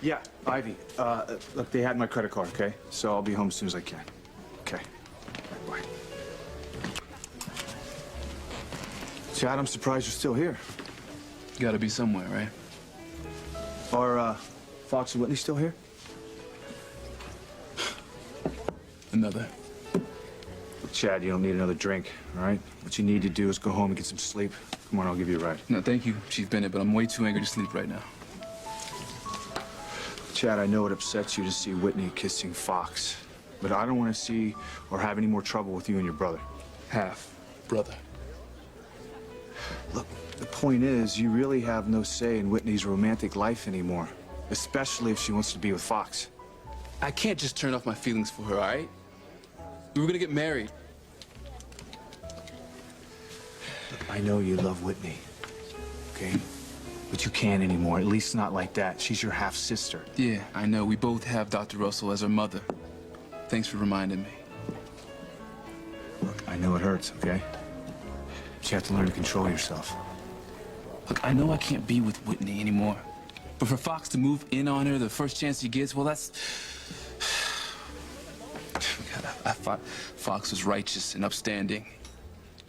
Yeah, Ivy. Look, they had my credit card, okay? So I'll be home as soon as I can. Okay. Bye. Chad, I'm surprised you're still here. You gotta be somewhere, right? Are, Fox and Whitney still here? Another. Look, Chad, you don't need another drink, all right? What you need to do is go home and get some sleep. Come on, I'll give you a ride. No, thank you, Chief Bennett, but I'm way too angry to sleep right now. Chad, I know it upsets you to see Whitney kissing Fox, but I don't want to see or have any more trouble with you and your brother. Half brother. Look, the point is, you really have no say in Whitney's romantic life anymore, especially if she wants to be with Fox. I can't just turn off my feelings for her, all right? We were gonna get married. Look, I know you love Whitney, okay? But you can't anymore, at least not like that. She's your half-sister. Yeah, I know. We both have Dr. Russell as our mother. Thanks for reminding me. Look, I know it hurts, okay? But you have to learn to control yourself. Look, I know I can't be with Whitney anymore. But for Fox to move in on her the first chance he gets, well, that's... God, I thought Fox was righteous and upstanding.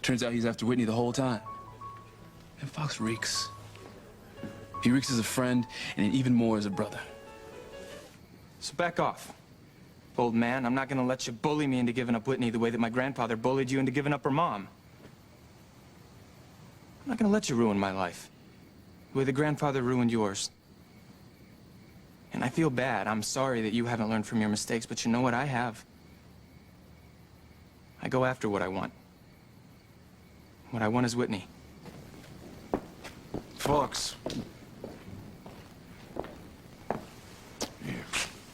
Turns out he's after Whitney the whole time. And Fox reeks. He reeks as a friend, and even more as a brother. So back off. Old man, I'm not gonna let you bully me into giving up Whitney the way that my grandfather bullied you into giving up her mom. I'm not gonna let you ruin my life, the way the grandfather ruined yours. And I feel bad. I'm sorry that you haven't learned from your mistakes, but you know what I have? I go after what I want. What I want is Whitney. Fox.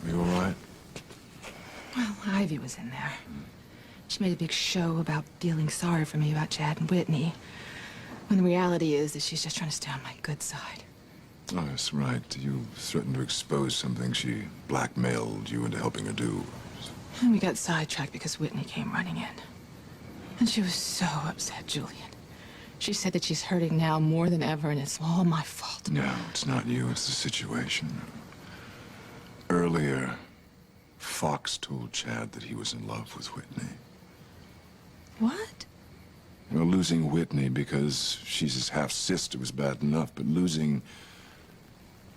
Are you all right? Well, Ivy was in there. She made a big show about feeling sorry for me about Chad and Whitney, when the reality is that she's just trying to stay on my good side. Oh, that's right. You threatened to expose something she blackmailed you into helping her do. And we got sidetracked because Whitney came running in. And she was so upset, Julian. She said that she's hurting now more than ever, and it's all my fault. No, it's not you, it's the situation. Earlier, Fox told Chad that he was in love with Whitney. What? Well, losing Whitney because she's his half-sister was bad enough, but losing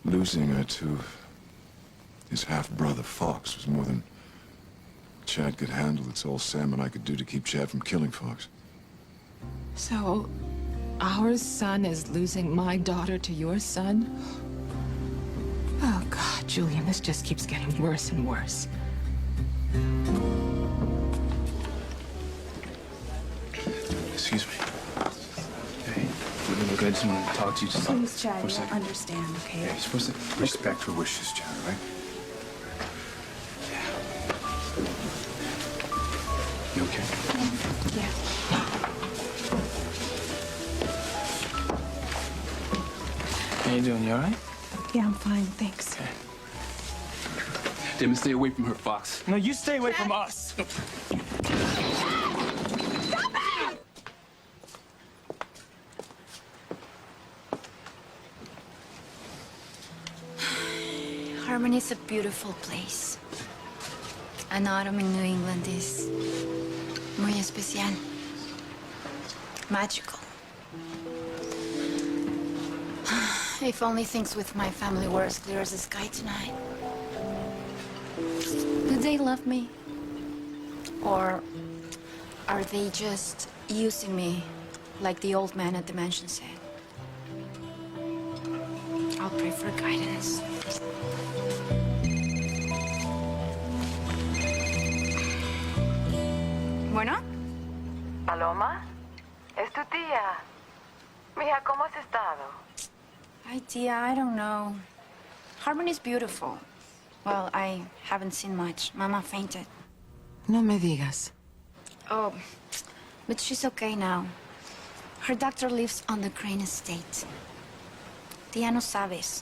her to his half-brother Fox was more than Chad could handle. It's all Sam and I could do to keep Chad from killing Fox. So, our son is losing my daughter to your son? Oh, God, Julian, this just keeps getting worse and worse. Excuse me. Hey, look, I just want to talk to you just Please, Chad, for a you second. understand, okay? Yeah, just for a second. Respect her wishes, Chad, all right? You okay? Yeah. How you doing? You all right? Yeah, I'm fine, thanks. Damn it, stay away from her, Fox. No, you stay away from us. Harmony's a beautiful place. An autumn in New England is muy especial. Magical. If only things with my family were as clear as the sky tonight. Do they love me? Or are they just using me like the old man at the mansion said? I'll pray for guidance. Bueno? Paloma, es tu tía. Mija, ¿cómo has estado? Hi, Tia, I don't know. Harmony's beautiful. Well, I haven't seen much. Mama fainted. No me digas. Oh, but she's okay now. Her doctor lives on the Crane estate. Tia, no sabes.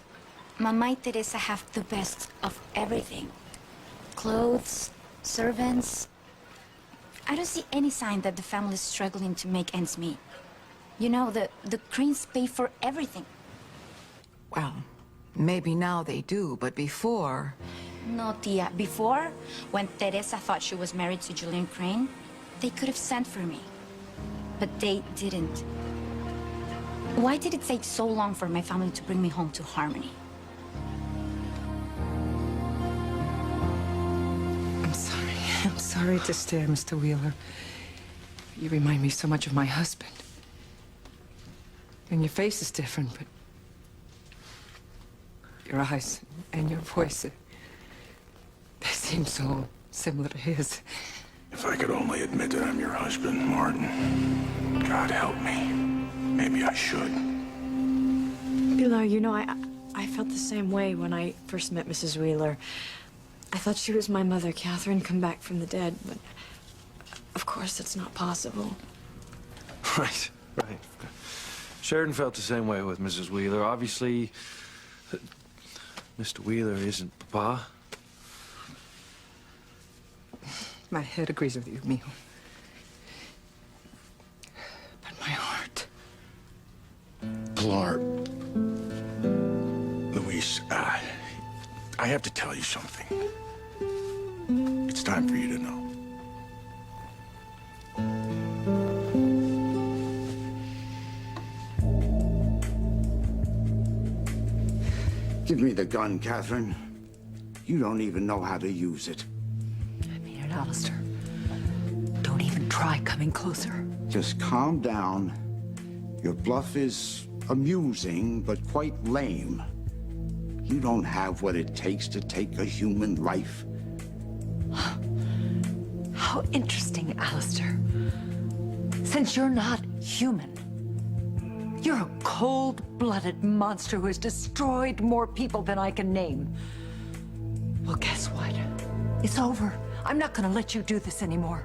Mama y Teresa have the best of everything. Clothes, servants. I don't see any sign that the family's struggling to make ends meet. You know, the Cranes pay for everything. Well, Maybe now they do, but before... No, tia. Before, when Teresa thought she was married to Julian Crane, they could have sent for me. But they didn't. Why did it take so long for my family to bring me home to Harmony? I'm sorry. I'm sorry to stare, Mr. Wheeler. You remind me so much of my husband. And your face is different, but... your eyes and your voice, they seem so similar to his. If I could only admit that I'm your husband, Martin. God help me. Maybe I should. Pilar, you know, I felt the same way when I first met Mrs. Wheeler. I thought she was my mother, Catherine, come back from the dead, but of course it's not possible. Right. Sheridan felt the same way with Mrs. Wheeler. Obviously, Mr. Wheeler isn't Papa. My head agrees with you, Mijo. But my heart... Pilar, Luis, I have to tell you something. It's time for you to know. Give me the gun, Catherine. You don't even know how to use it. I mean it, Alistair. Don't even try coming closer. Just calm down. Your bluff is amusing, but quite lame. You don't have what it takes to take a human life. How interesting, Alistair. Since you're not human, you're a cold-blooded monster who has destroyed more people than I can name. Well, guess what? It's over. I'm not gonna let you do this anymore.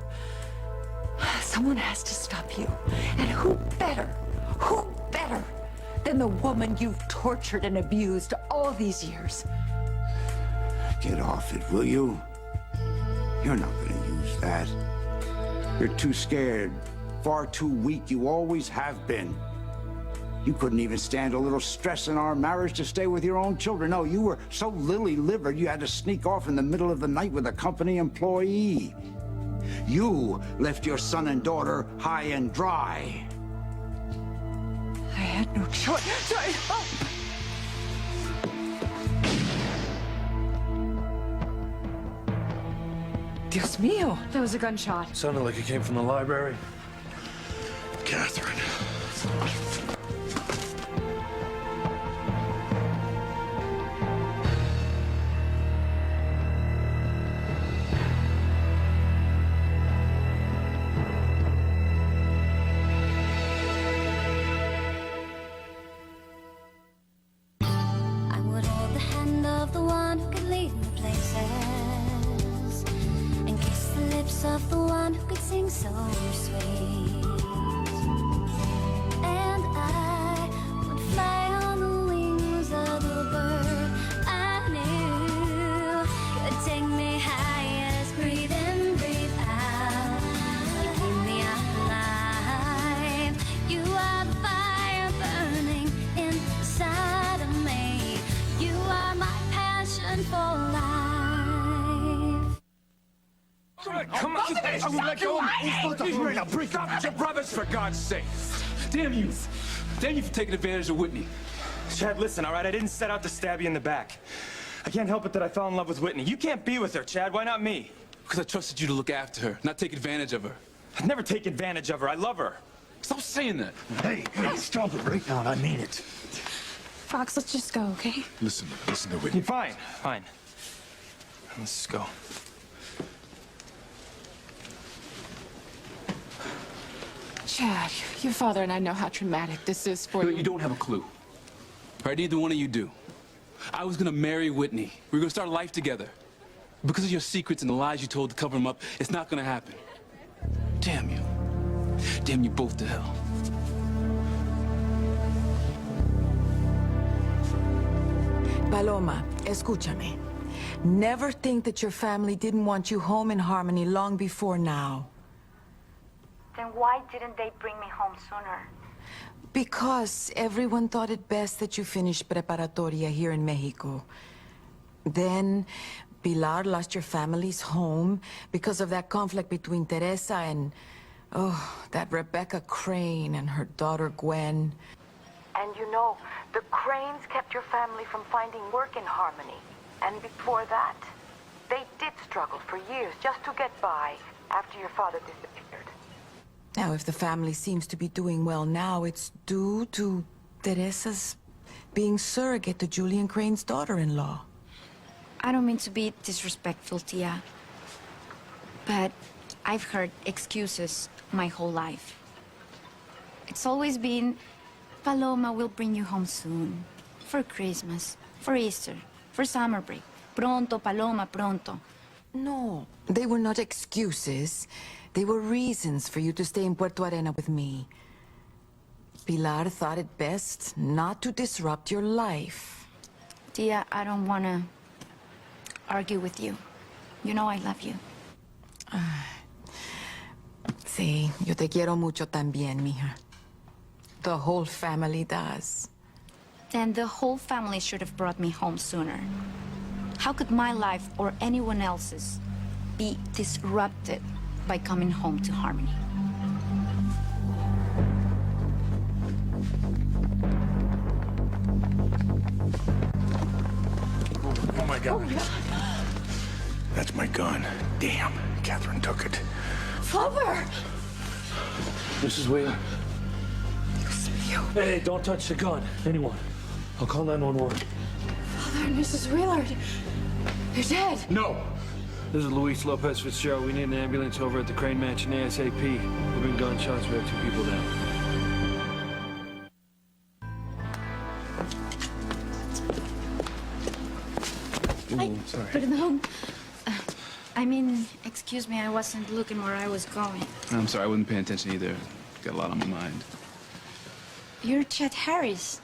Someone has to stop you. And who better than the woman you've tortured and abused all these years? Get off it, will you? You're not gonna use that. You're too scared, far too weak. You always have been. You couldn't even stand a little stress in our marriage to stay with your own children. No, you were so lily-livered you had to sneak off in the middle of the night with a company employee. You left your son and daughter high and dry. I had no choice. Sorry. Oh. Dios mío. That was a gunshot. Sounded like it came from the library. Catherine. I would hold the hand of the one who could lead me places, and kiss the lips of the one who could sing so sweet. And I would fly on the wings of the bird I knew could take me higher, breathe in, breathe out, to keep me alive. You are the fire burning inside of me. You are my passion for life. Come on, I will let go. He's ready to break up your brothers, for God's sake. Damn you. Damn you for taking advantage of Whitney. Chad, listen, all right? I didn't set out to stab you in the back. I can't help it that I fell in love with Whitney. You can't be with her, Chad. Why not me? Because I trusted you to look after her, not take advantage of her. I'd never take advantage of her. I love her. Stop saying that. Hey, stop it right now. I mean it. Fox, let's just go, okay? Listen to Whitney. Fine. Let's just go. Chad, your father and I know how traumatic this is for You don't have a clue. Right? Neither one of you do. I was gonna marry Whitney. We were gonna start a life together. Because of your secrets and the lies you told to cover them up, it's not gonna happen. Damn you. Damn you both to hell. Paloma, escúchame. Never think that your family didn't want you home in Harmony long before now. Then why didn't they bring me home sooner? Because everyone thought it best that you finish preparatoria here in Mexico. Then, Pilar lost your family's home because of that conflict between Teresa and, that Rebecca Crane and her daughter Gwen. And you know, the Cranes kept your family from finding work in Harmony. And before that, they did struggle for years just to get by after your father disappeared. Now, if the family seems to be doing well now, it's due to Teresa's being surrogate to Julian Crane's daughter-in-law. I don't mean to be disrespectful, Tia, but I've heard excuses my whole life. It's always been, Paloma will bring you home soon. For Christmas, for Easter, for summer break. Pronto, Paloma, pronto. No, they were not excuses. They were reasons for you to stay in Puerto Arena with me. Pilar thought it best not to disrupt your life. Tia, I don't want to argue with you. You know I love you. Sí, yo te quiero mucho también, mija. The whole family does. Then the whole family should have brought me home sooner. How could my life or anyone else's be disrupted by coming home to Harmony? Oh my God. That's my gun. Damn, Catherine took it. Father! Mrs. Wheeler. Hey, don't touch the gun. Anyone. I'll call 911. Father and Mrs. Wheeler, they're dead. No! This is Luis Lopez Fitzgerald. We need an ambulance over at the Crane Mansion ASAP. We've been gunshots. We have 2 people down. Ooh, sorry. Perdón. I mean, excuse me, I wasn't looking where I was going. I'm sorry, I wasn't paying attention either. Got a lot on my mind. You're Chet Harris.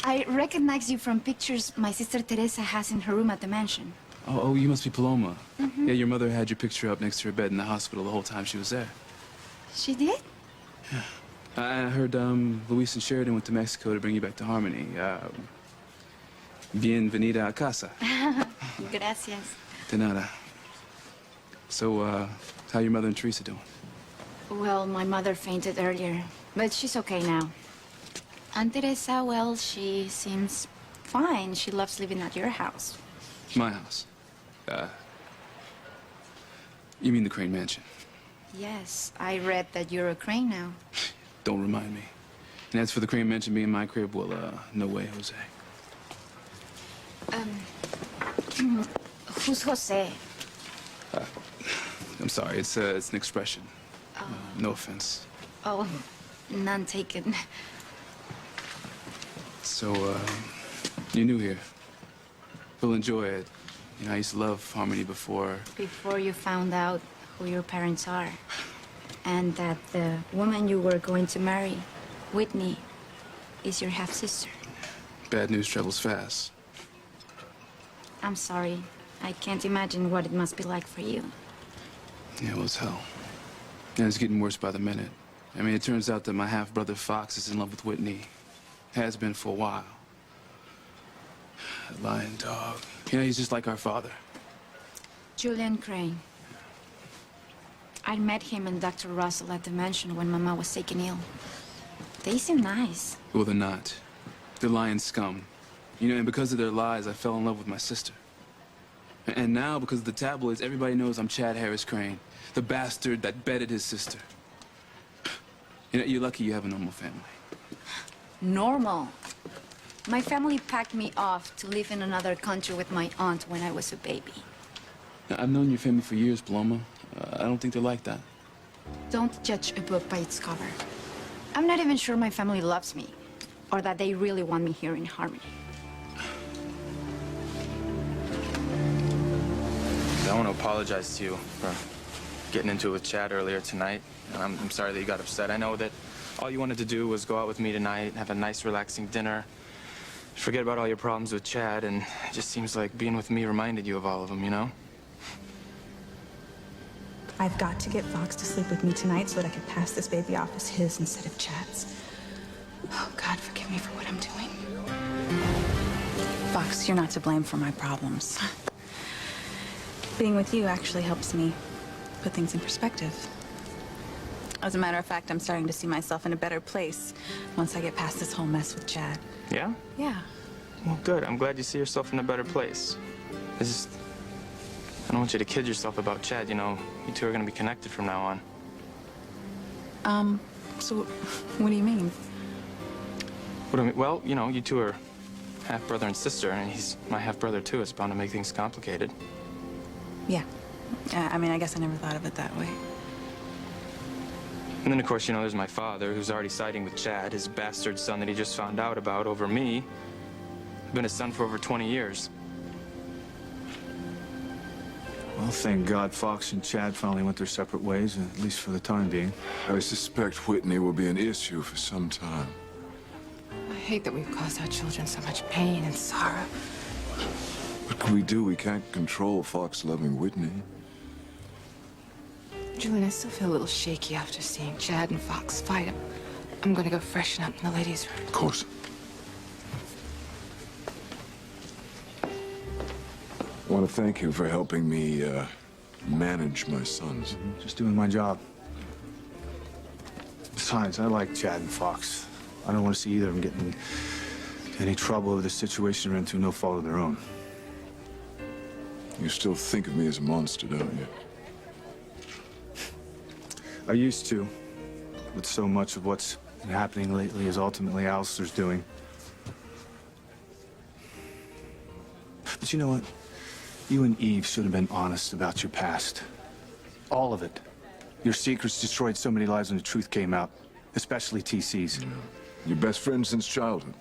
I recognize you from pictures my sister Teresa has in her room at the mansion. Oh, you must be Paloma. Yeah, your mother had your picture up next to her bed in the hospital the whole time she was there. She did? Yeah. I heard Luis and Sheridan went to Mexico to bring you back to Harmony. Bienvenida a casa. Gracias. De nada. So, how your mother and Teresa doing? Well, my mother fainted earlier, but she's okay now. And Teresa, well, she seems fine. She loves living at your house. My house. You mean the Crane Mansion? Yes, I read that you're a Crane now. Don't remind me. And as for the Crane Mansion being my crib, well, no way, Jose. Who's Jose? I'm sorry, it's an expression. No offense. Oh, none taken. So, you're new here. We'll enjoy it. You know, I used to love Harmony before. Before you found out who your parents are. And that the woman you were going to marry, Whitney, is your half-sister. Bad news travels fast. I'm sorry. I can't imagine what it must be like for you. Yeah, well, it's hell. And it's getting worse by the minute. I mean, it turns out that my half-brother Fox is in love with Whitney. Has been for a while. That lying dog. You know, he's just like our father. Julian Crane. I met him and Dr. Russell at the mansion when Mama was taken ill. They seem nice. Well, they're not. They're lying scum. You know, and because of their lies, I fell in love with my sister. And now, because of the tabloids, everybody knows I'm Chad Harris Crane, the bastard that bedded his sister. You know, you're lucky you have a normal family. Normal. My family packed me off to live in another country with my aunt when I was a baby. Now, I've known your family for years, Paloma. I don't think they're like that. Don't judge a book by its cover. I'm not even sure my family loves me, or that they really want me here in Harmony. I want to apologize to you for getting into it with Chad earlier tonight. I'm sorry that you got upset. I know that all you wanted to do was go out with me tonight, have a nice, relaxing dinner, forget about all your problems with Chad, and it just seems like being with me reminded you of all of them, you know? I've got to get Fox to sleep with me tonight so that I can pass this baby off as his instead of Chad's. Oh, God, forgive me for what I'm doing. Fox, you're not to blame for my problems. Being with you actually helps me put things in perspective. As a matter of fact, I'm starting to see myself in a better place once I get past this whole mess with Chad. Yeah? Yeah. Well, good. I'm glad you see yourself in a better place. I don't want you to kid yourself about Chad. You know, you two are going to be connected from now on. So what do you mean? What do I mean? Well, you know, you two are half-brother and sister, and he's my half-brother, too. It's bound to make things complicated. Yeah. I mean, I guess I never thought of it that way. And then, of course, you know, there's my father, who's already siding with Chad, his bastard son that he just found out about over me. I've been his son for over 20 years. Well, thank God Fox and Chad finally went their separate ways, at least for the time being. I suspect Whitney will be an issue for some time. I hate that we've caused our children so much pain and sorrow. What can we do? We can't control Fox loving Whitney. Julian, I still feel a little shaky after seeing Chad and Fox fight. I'm gonna go freshen up in the ladies' room. Of course. I want to thank you for helping me manage my sons. Just doing my job. Besides, I like Chad and Fox. I don't want to see either of them get in any trouble over the situation they're in through no fault of their own. You still think of me as a monster, don't you? I used to, but so much of what's been happening lately is ultimately Alistair's doing. But you know what? You and Eve should have been honest about your past. All of it. Your secrets destroyed so many lives when the truth came out, especially TC's. Yeah. Your best friend since childhood.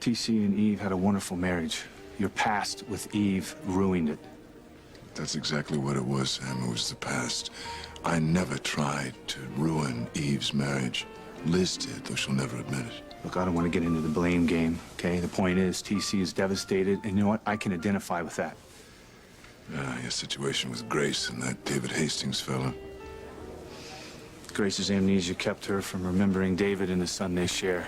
TC and Eve had a wonderful marriage. Your past with Eve ruined it. That's exactly what it was, Sam. It was the past. I never tried to ruin Eve's marriage. Liz did, though she'll never admit it. Look, I don't want to get into the blame game, okay? The point is, TC is devastated, and you know what? I can identify with that. Your situation with Grace and that David Hastings fella. Grace's amnesia kept her from remembering David and the son they share.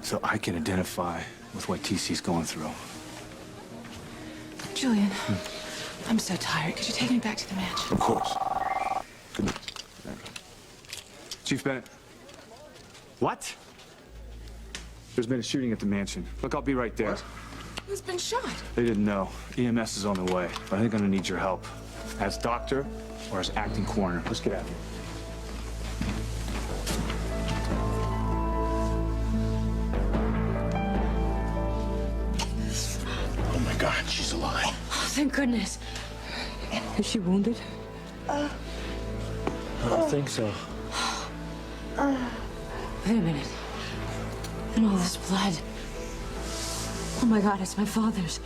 So I can identify with what TC's going through. Julian, I'm so tired. Could you take me back to the mansion? Of course. Good night. Chief Bennett. What? There's been a shooting at the mansion. Look, I'll be right there. What? Who's been shot? They didn't know. EMS is on the way, but I think I'm gonna need your help. As doctor or as acting coroner. Let's get out of here. Oh my God, she's alive. Oh, thank goodness. Is she wounded? I don't think so. Wait a minute. And all this blood. Oh my God, it's my father's.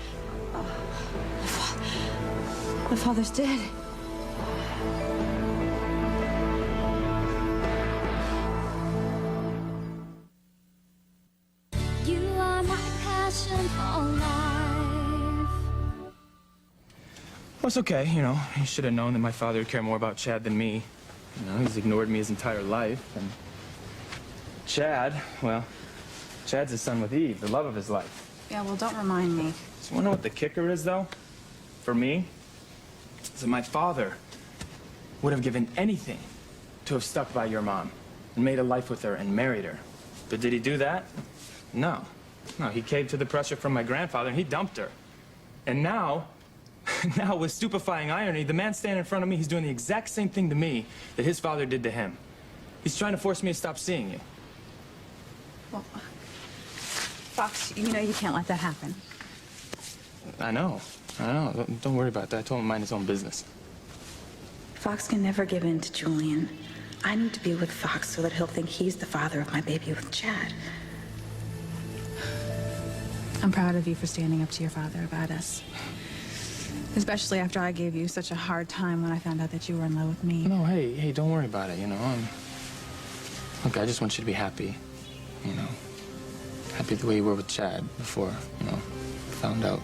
My father's dead. You are my passion for life. Well, it's okay, you know. You should have known that my father would care more about Chad than me. You know, he's ignored me his entire life. And Chad, well, Chad's his son with Eve, the love of his life. Yeah, well, don't remind me. So you wanna know what the kicker is, though? For me? Is that my father would have given anything to have stuck by your mom and made a life with her and married her. But did he do that? No. No, he caved to the pressure from my grandfather and he dumped her. And now, now with stupefying irony, the man standing in front of me, he's doing the exact same thing to me that his father did to him. He's trying to force me to stop seeing you. Well, Fox, you know you can't let that happen. I know. Don't worry about that. I told him to mind his own business. Fox can never give in to Julian. I need to be with Fox so that he'll think he's the father of my baby with Chad. I'm proud of you for standing up to your father about us. Especially after I gave you such a hard time when I found out that you were in love with me. No, hey, don't worry about it, you know. Look, I just want you to be happy, you know. Happy the way you were with Chad before, you know, found out.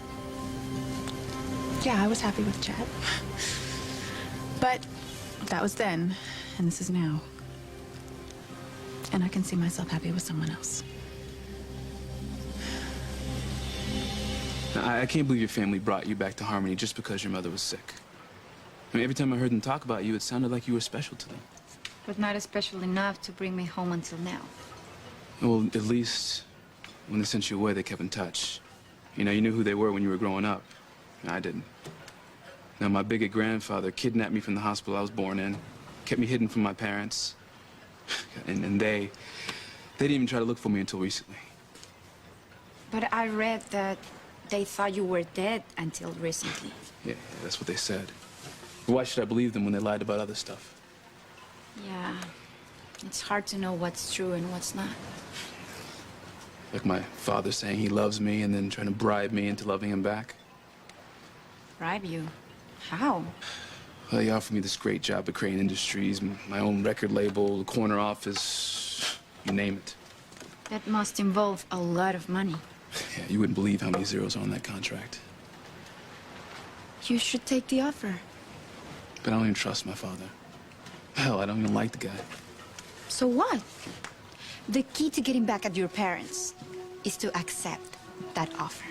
Yeah, I was happy with Chad. But that was then, and this is now. And I can see myself happy with someone else. Now, I can't believe your family brought you back to Harmony just because your mother was sick. I mean, every time I heard them talk about you, it sounded like you were special to them. But not special enough to bring me home until now. Well, at least when they sent you away, they kept in touch. You know, you knew who they were when you were growing up. I didn't. Now, my bigot grandfather kidnapped me from the hospital I was born in, kept me hidden from my parents. And they didn't even try to look for me until recently. But I read that they thought you were dead until recently. Yeah, that's what they said. But why should I believe them when they lied about other stuff? Yeah, it's hard to know what's true and what's not. Like my father saying he loves me and then trying to bribe me into loving him back. Bribe you? How? Well, he offered me this great job at Crane Industries, my own record label, the corner office, you name it. That must involve a lot of money. Yeah, you wouldn't believe how many zeros are on that contract. You should take the offer. But I don't even trust my father. Hell, I don't even like the guy. So what? The key to getting back at your parents is to accept that offer.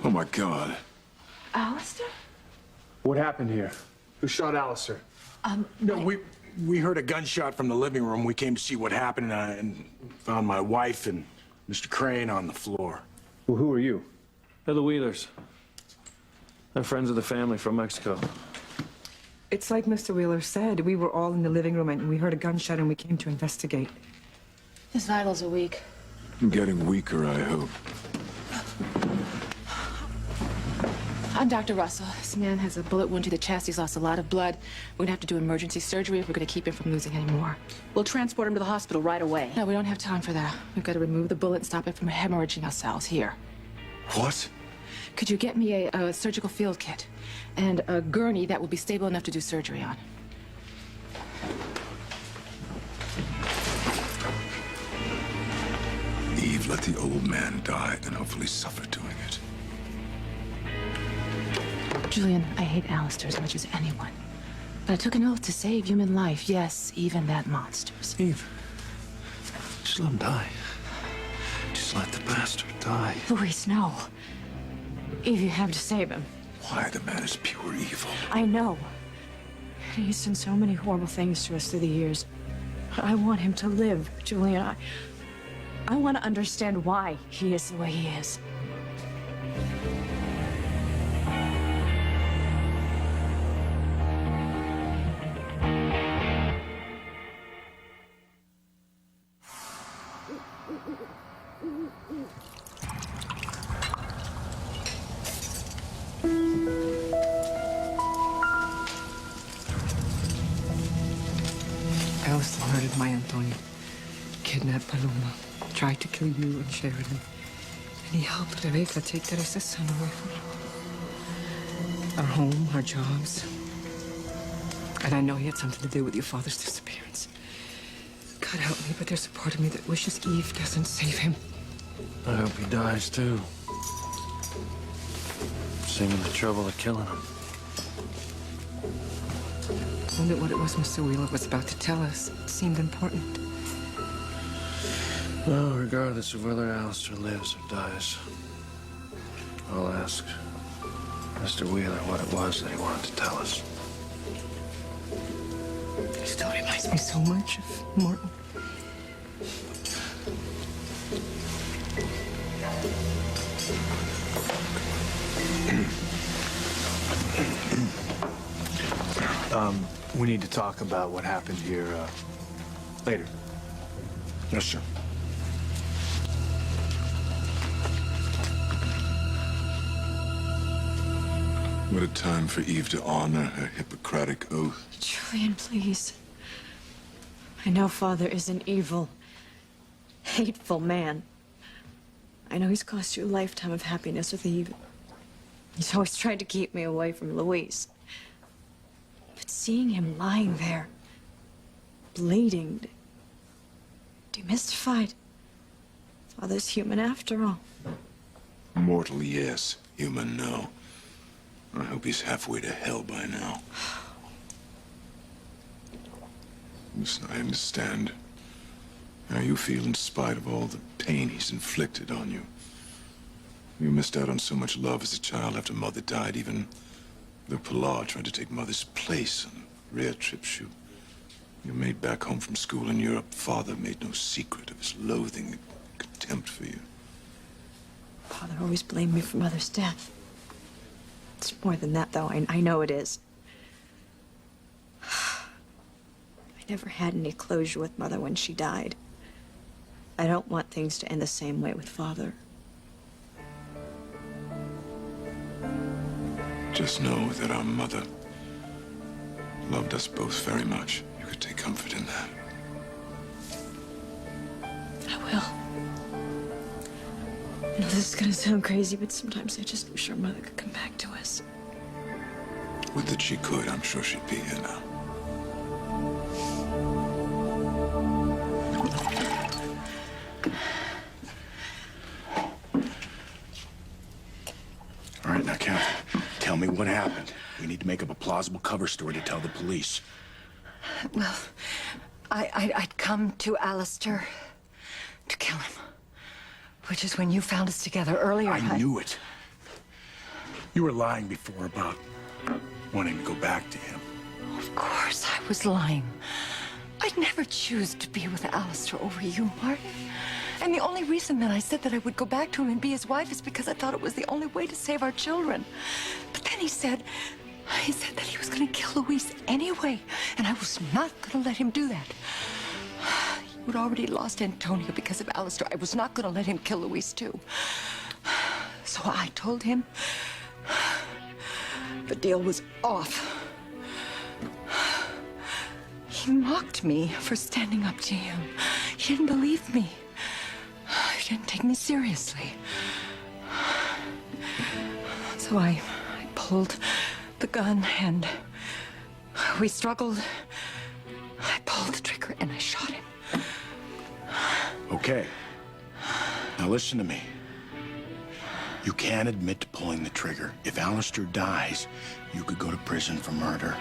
Oh, my God. Alistair? What happened here? Who shot Alistair? No, we heard a gunshot from the living room. We came to see what happened and found my wife and Mr. Crane on the floor. Well, who are you? They're the Wheelers. They're friends of the family from Mexico. It's like Mr. Wheeler said. We were all in the living room and we heard a gunshot and we came to investigate. His vitals are weak. Getting weaker, I hope. I'm Dr. Russell. This man has a bullet wound to the chest. He's lost a lot of blood. We're gonna have to do emergency surgery if we're gonna keep him from losing any more. We'll transport him to the hospital right away. No, we don't have time for that. We've got to remove the bullet and stop it from hemorrhaging ourselves here. What? Could you get me a surgical field kit and a gurney that will be stable enough to do surgery on? Eve, let the old man die and hopefully suffer doing it. Julian, I hate Alistair as much as anyone. But I took an oath to save human life. Yes, even that monster's. Eve, just let him die. Just let the bastard die. Luis, no. Eve, you have to save him. Why? The man is pure evil. I know. He's done so many horrible things to us through the years. I want him to live, Julian. I want to understand why he is the way he is. Alistair murdered my Antonio, kidnapped Paloma, tried to kill you and Sheridan. And he helped Rebecca take Teresa's son away from her. Our home, our jobs. And I know he had something to do with your father's disappearance. God help me, but there's a part of me that wishes Eve doesn't save him. I hope he dies, too. Saving the trouble of killing him. Only what it was Mr. Wheeler was about to tell us seemed important. Well, regardless of whether Alistair lives or dies, I'll ask Mr. Wheeler what it was that he wanted to tell us. It still reminds me so much of Morton. We need to talk about what happened here, later. Yes, sir. What a time for Eve to honor her Hippocratic oath. Julian, please. I know Father is an evil, hateful man. I know he's cost you a lifetime of happiness with Eve. He's always tried to keep me away from Luis. But seeing him lying there, bleeding, demystified. Father's human after all. Mortal, yes. Human, no. I hope he's halfway to hell by now. Listen, I understand how you feel in spite of all the pain he's inflicted on you. You missed out on so much love as a child after Mother died. Even though Pilar tried to take Mother's place on rare trips you made back home from school in Europe, Father made no secret of his loathing and contempt for you. Father always blamed me for Mother's death. It's more than that, though. I know it is. I never had any closure with Mother when she died. I don't want things to end the same way with Father. Just know that our mother loved us both very much. You could take comfort in that. I will. I know this is gonna sound crazy, but sometimes I just wish our Mother could come back to us. Would that she could. I'm sure she'd be here now. All right, now, Catherine, tell me what happened. We need to make up a plausible cover story to tell the police. Well, I'd come to Alistair to kill him, which is when you found us together earlier. I knew it. You were lying before about wanting to go back to him. Of course I was lying. I'd never choose to be with Alistair over you, Martin. And the only reason that I said that I would go back to him and be his wife is because I thought it was the only way to save our children. But then he said that he was going to kill Luis anyway, and I was not going to let him do that. You had already lost Antonio because of Alistair. I was not going to let him kill Luis too. So I told him the deal was off. He mocked me for standing up to him. He didn't believe me. He didn't take me seriously. So I pulled the gun and we struggled. I pulled the trigger and I shot him. Okay. Now listen to me. You can't admit to pulling the trigger. If Alistair dies, you could go to prison for murder.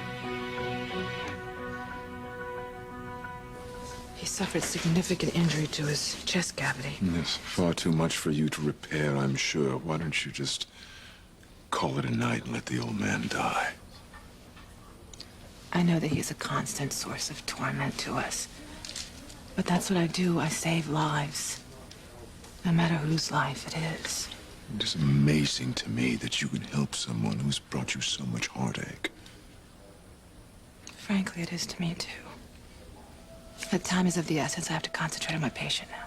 He suffered significant injury to his chest cavity. Yes, far too much for you to repair, I'm sure. Why don't you just call it a night and let the old man die? I know that he's a constant source of torment to us. But that's what I do. I save lives. No matter whose life it is. It is amazing to me that you can help someone who's brought you so much heartache. Frankly, it is to me, too. But time is of the essence. I have to concentrate on my patient now.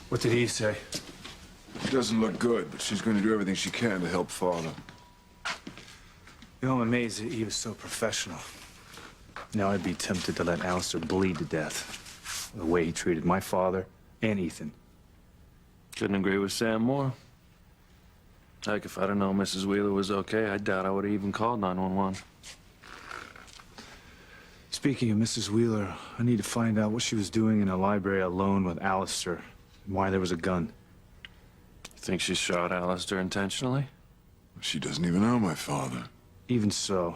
What did Eve say? It doesn't look good, but she's going to do everything she can to help Father. You know, I'm amazed that Eve is so professional. Now I'd be tempted to let Alistair bleed to death. The way he treated my father and Ethan. Couldn't agree with Sam more. Heck, if I'd have known Mrs. Wheeler was okay, I doubt I would have even called 911. Speaking of Mrs. Wheeler, I need to find out what she was doing in a library alone with Alistair and why there was a gun. Think she shot Alistair intentionally? She doesn't even know my father. Even so,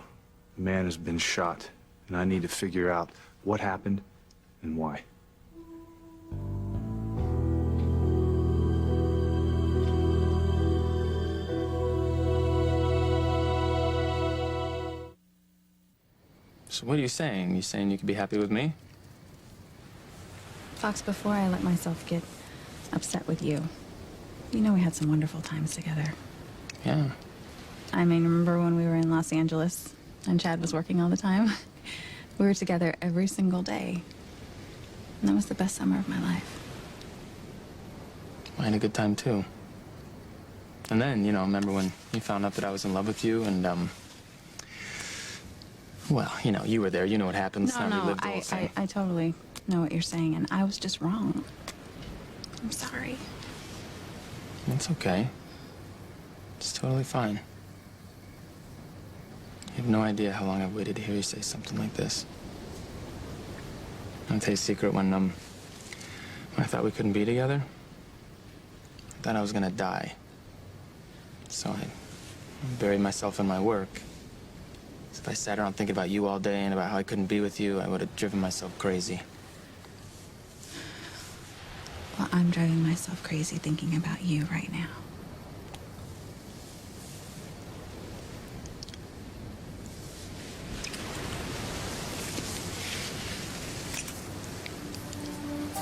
the man has been shot, and I need to figure out what happened and why. So what are you saying? You saying you could be happy with me? Fox, before I let myself get upset with you, you know we had some wonderful times together. Yeah. I mean, remember when we were in Los Angeles and Chad was working all the time? We were together every single day. And that was the best summer of my life. I had a good time, too. And then, you know, remember when you found out that I was in love with you and, well, you know, you were there. You know what happened. It's time we lived the whole thing. I totally know what you're saying, and I was just wrong. I'm sorry. It's okay. It's totally fine. You have no idea how long I've waited to hear you say something like this. I'll tell you a secret. When I thought we couldn't be together, I thought I was gonna die. So I buried myself in my work. So if I sat around thinking about you all day and about how I couldn't be with you, I would have driven myself crazy. Well, I'm driving myself crazy thinking about you right now.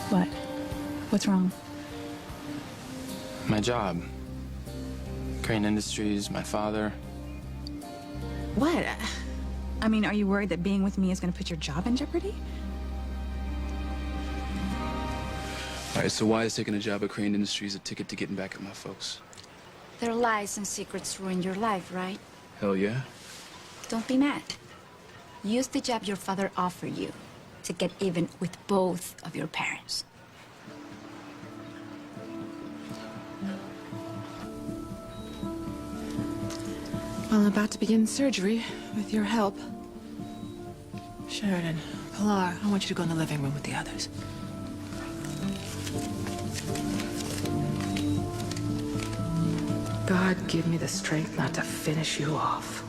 What? What's wrong? My job. Crane Industries, my father. What? I mean, are you worried that being with me is going to put your job in jeopardy? All right, so why is taking a job at Crane Industries a ticket to getting back at my folks? Their lies and secrets ruin your life, right? Hell yeah. Don't be mad. Use the job your father offered you to get even with both of your parents. Well, I'm about to begin surgery with your help. Sheridan, Pilar, I want you to go in the living room with the others. God, give me the strength not to finish you off.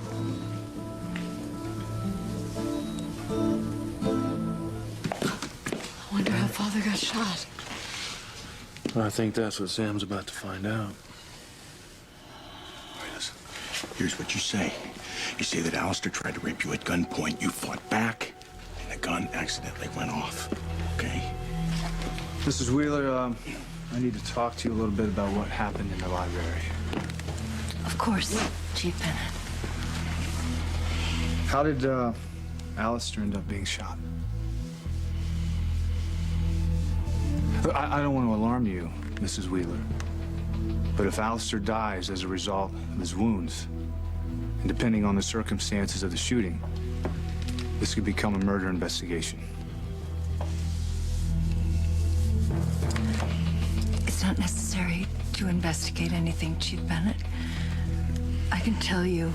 I wonder how Father got shot. I think that's what Sam's about to find out. Here's what you say. You say that Alistair tried to rape you at gunpoint, you fought back, and the gun accidentally went off. Okay? Mrs. Wheeler, I need to talk to you a little bit about what happened in the library. Of course, Chief Bennett. How did Alistair end up being shot? Look, I don't want to alarm you, Mrs. Wheeler, but if Alistair dies as a result of his wounds, and depending on the circumstances of the shooting, this could become a murder investigation. It's not necessary to investigate anything, Chief Bennett. I can tell you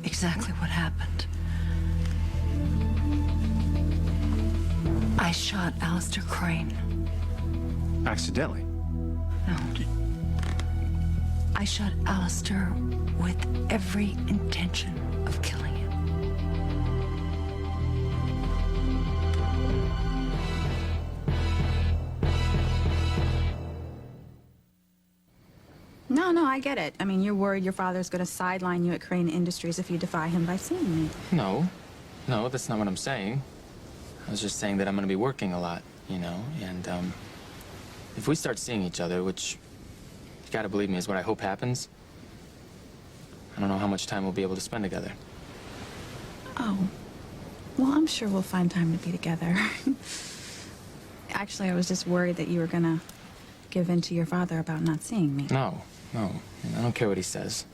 exactly what happened. I shot Alistair Crane. Accidentally? No. I shot Alistair with every intention of killing him. No, I get it. I mean, you're worried your father's going to sideline you at Crane Industries if you defy him by seeing me. No, that's not what I'm saying. I was just saying that I'm gonna be working a lot, you know, and if we start seeing each other, which you gotta believe me is what I hope happens, I don't know how much time we'll be able to spend together. Oh. Well, I'm sure we'll find time to be together. Actually, I was just worried that you were gonna give in to your father about not seeing me. No. I don't care what he says.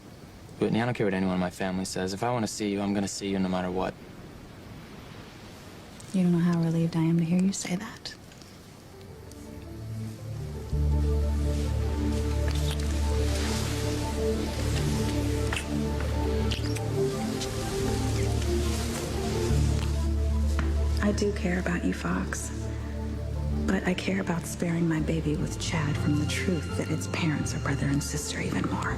Whitney, I don't care what anyone in my family says. If I want to see you, I'm gonna see you no matter what. You don't know how relieved I am to hear you say that. I do care about you, Fox. But I care about sparing my baby with Chad from the truth that its parents are brother and sister even more.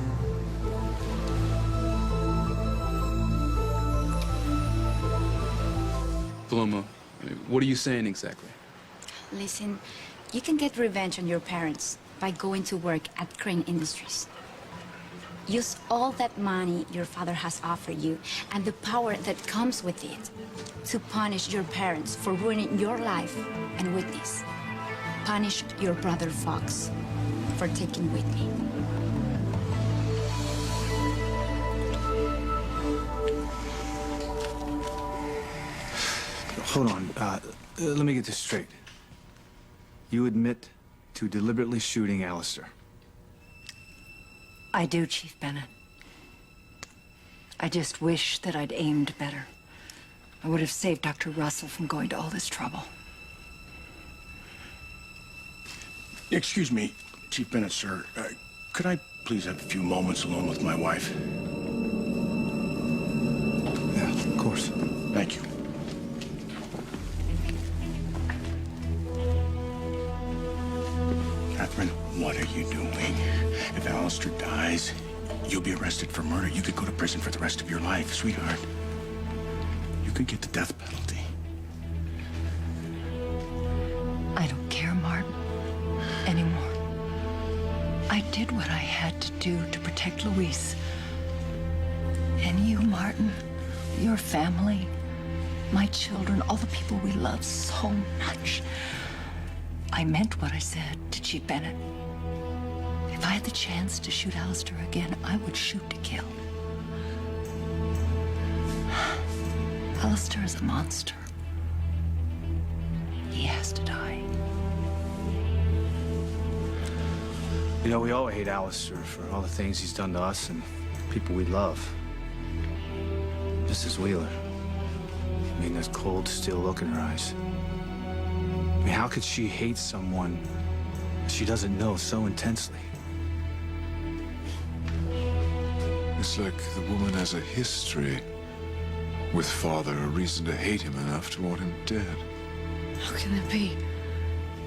Paloma, what are you saying exactly? Listen, you can get revenge on your parents by going to work at Crane Industries. Use all that money your father has offered you and the power that comes with it to punish your parents for ruining your life and Whitney's. Punish your brother Fox for taking Whitney. Hold on. Let me get this straight. You admit to deliberately shooting Alistair? I do, Chief Bennett. I just wish that I'd aimed better. I would have saved Dr. Russell from going to all this trouble. Excuse me, Chief Bennett, sir. Could I please have a few moments alone with my wife? Yeah, of course. Thank you. Catherine, what are you doing? If Alistair dies, you'll be arrested for murder. You could go to prison for the rest of your life, sweetheart. You could get the death penalty. I don't care, Martin, anymore. I did what I had to do to protect Luis. And you, Martin, your family, my children, all the people we love so much. I meant what I said to Chief Bennett. If I had the chance to shoot Alistair again, I would shoot to kill. Alistair is a monster. He has to die. You know, we all hate Alistair for all the things he's done to us and people we love. Mrs. Wheeler. I mean, that cold, still look in her eyes. I mean, how could she hate someone she doesn't know so intensely? It's like the woman has a history with Father, a reason to hate him enough to want him dead. How can that be?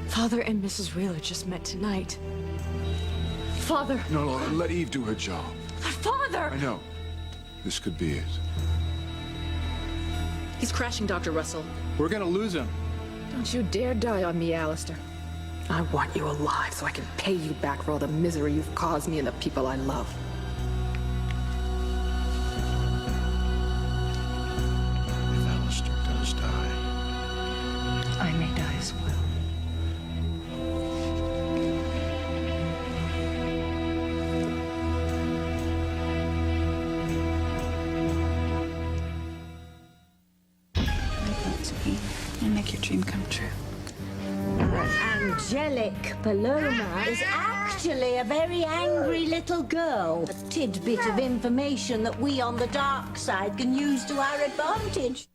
Father and Mrs. Wheeler just met tonight. Father! No, let Eve do her job. Father! I know. This could be it. He's crashing, Dr. Russell. We're gonna lose him. Don't you dare die on me, Alistair. I want you alive so I can pay you back for all the misery you've caused me and the people I love. If Alistair does die, I may die as well. And make your dream come true. Angelic Paloma is actually a very angry little girl. A tidbit of information that we on the dark side can use to our advantage.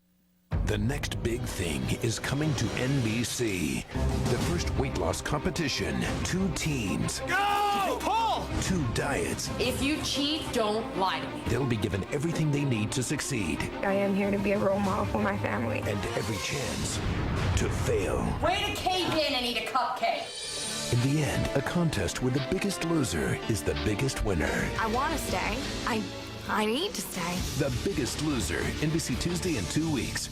The next big thing is coming to NBC. The first weight loss competition. 2 teams. Go! Paul! 2 diets. If you cheat, don't lie to me. They'll be given everything they need to succeed. I am here to be a role model for my family. And every chance to fail. Way to cave in and eat a cupcake. In the end, a contest where the biggest loser is the biggest winner. I want to stay. I need to stay. The Biggest Loser, NBC Tuesday in 2 weeks.